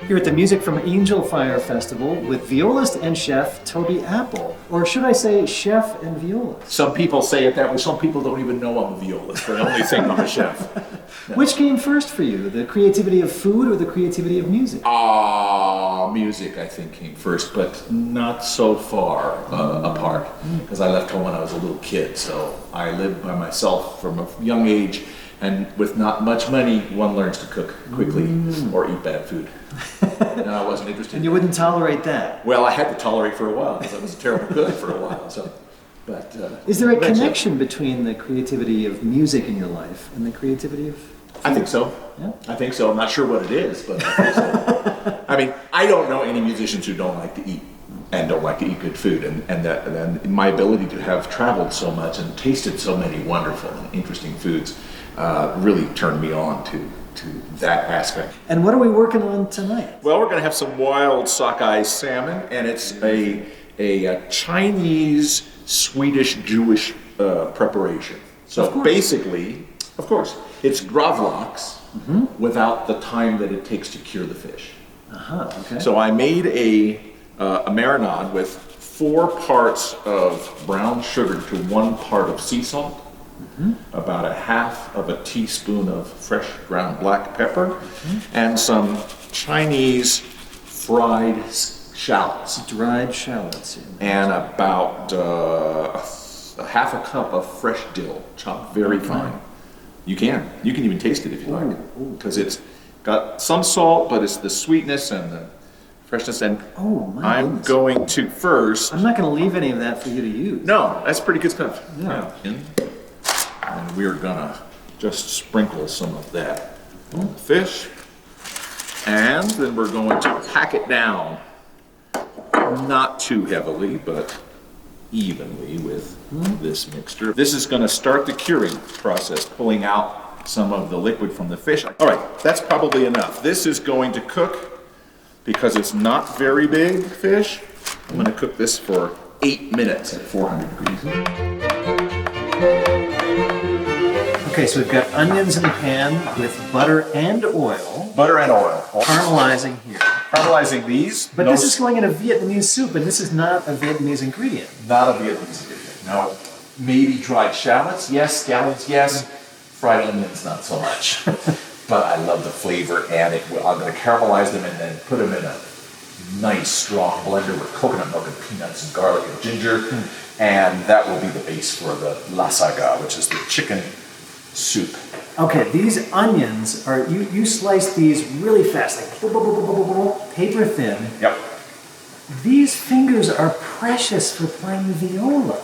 Here at the Music from Angel Fire Festival with violist and chef Toby Appel. Or should I say chef and violist? Some people say it that way. Some people don't even know I'm a violist. They only think I'm a chef. No. Which came first for you, the creativity of food or the creativity of music? Music I think came first, but not so far apart. Because I left home when I was a little kid, so I lived by myself from a young age. And with not much money, one learns to cook quickly or eat bad food. And I wasn't interested. And you wouldn't tolerate that? Well, I had to tolerate for a while because I was a terrible cook for a while. So, but is there a connection between the creativity of music in your life and the creativity of food? I think so. Yeah? I think so. I'm not sure what it is, but I think so. I mean, I don't know any musicians who don't like to eat and don't like to eat good food. And my ability to have traveled so much and tasted so many wonderful and interesting foods really turned me on to that aspect. And what are we working on tonight? Well, we're going to have some wild sockeye salmon, and it's a Chinese, Swedish, Jewish preparation. So basically, of course, it's gravlax without the time that it takes to cure the fish. Okay. So I made a marinade with 4 parts of brown sugar to 1 part of sea salt. About a half of a teaspoon of fresh ground black pepper, and some Chinese fried shallots. Dried shallots. And about a half a cup of fresh dill, chopped very fine. You can even taste it if you like, because it's got some salt, but it's the sweetness and the freshness. And I'm going to first. I'm not going to leave any of that for you to use. No, that's pretty good stuff. Yeah. And we're gonna just sprinkle some of that on the fish. And then we're going to pack it down, not too heavily, but evenly with this mixture. This is gonna start the curing process, pulling out some of the liquid from the fish. All right, that's probably enough. This is going to cook, because it's not very big fish, I'm gonna cook this for 8 minutes at 400 degrees. Okay, so we've got onions in the pan with butter and oil. Butter and oil. Caramelizing here. Caramelizing these. But this is going in a Vietnamese soup, and this is not a Vietnamese ingredient. Not a Vietnamese ingredient. No. Maybe dried shallots, yes. Scallions, yes. Fried onions, not so much. But I love the flavor, and I'm going to caramelize them and then put them in a nice strong blender with coconut milk and peanuts and garlic and ginger. And that will be the base for the lasaga, which is the chicken soup. Okay, these onions are, you slice these really fast, like paper thin. Yep. These fingers are precious for playing the viola.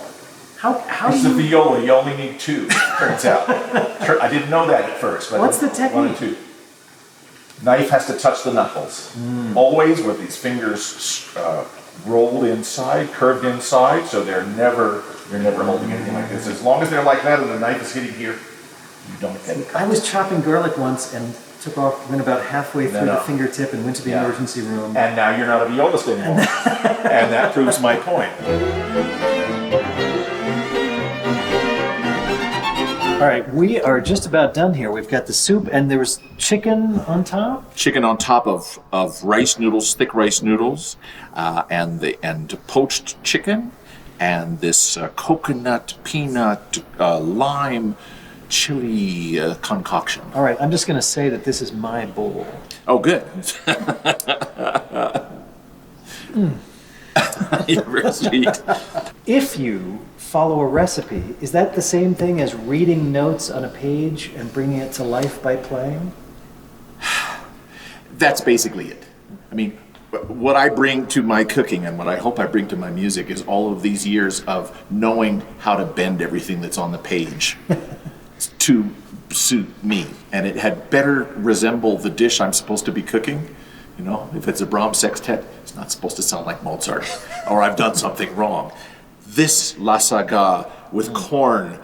How It's the viola, you only need 2, turns out. I didn't know that at first. But what's the technique? 1 and 2. Knife has to touch the knuckles. Always with these fingers rolled inside, curved inside, so you're never holding anything like this. As long as they're like that and the knife is hitting here, you don't get it. I was chopping garlic once and went about halfway through the fingertip and went to the emergency room. And now you're not a violist anymore. And that proves my point. All right, we are just about done here. We've got the soup, and there was chicken on top? Chicken on top of rice noodles, thick rice noodles, and poached chicken, and this coconut, peanut, lime, chili concoction. All right, I'm just going to say that this is my bowl. Oh, good. You're very sweet. If you follow a recipe, is that the same thing as reading notes on a page and bringing it to life by playing? That's basically it. I mean, what I bring to my cooking and what I hope I bring to my music is all of these years of knowing how to bend everything that's on the page to suit me. And it had better resemble the dish I'm supposed to be cooking. You know, if it's a Brahms sextet, it's not supposed to sound like Mozart, or I've done something wrong. This lasaga with corn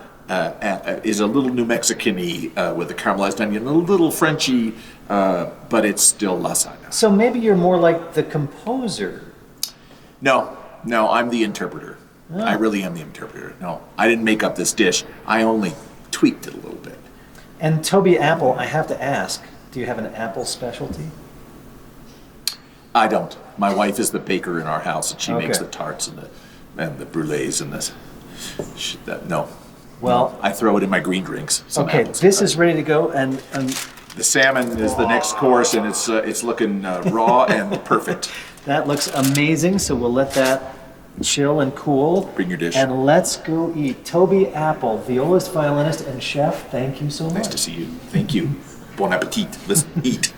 is a little New Mexican-y with the caramelized onion, a little Frenchy, but it's still lasaga. So maybe you're more like the composer. No, I'm the interpreter. Oh. I really am the interpreter. No, I didn't make up this dish. I only tweaked it a little bit. And Toby Appel, I have to ask, do you have an apple specialty? I don't. My wife is the baker in our house, and she makes Okay. the tarts and the brulees and no. Well, I throw it in my green drinks. Some okay, apples. this is ready to go, and The salmon is the next course, and it's looking raw and perfect. that looks amazing, so we'll let that chill and cool. Bring your dish. And let's go eat. Toby Appel, violist, violinist, and chef, thank you so much. Nice to see you. Thank you. Bon appetit. Let's eat.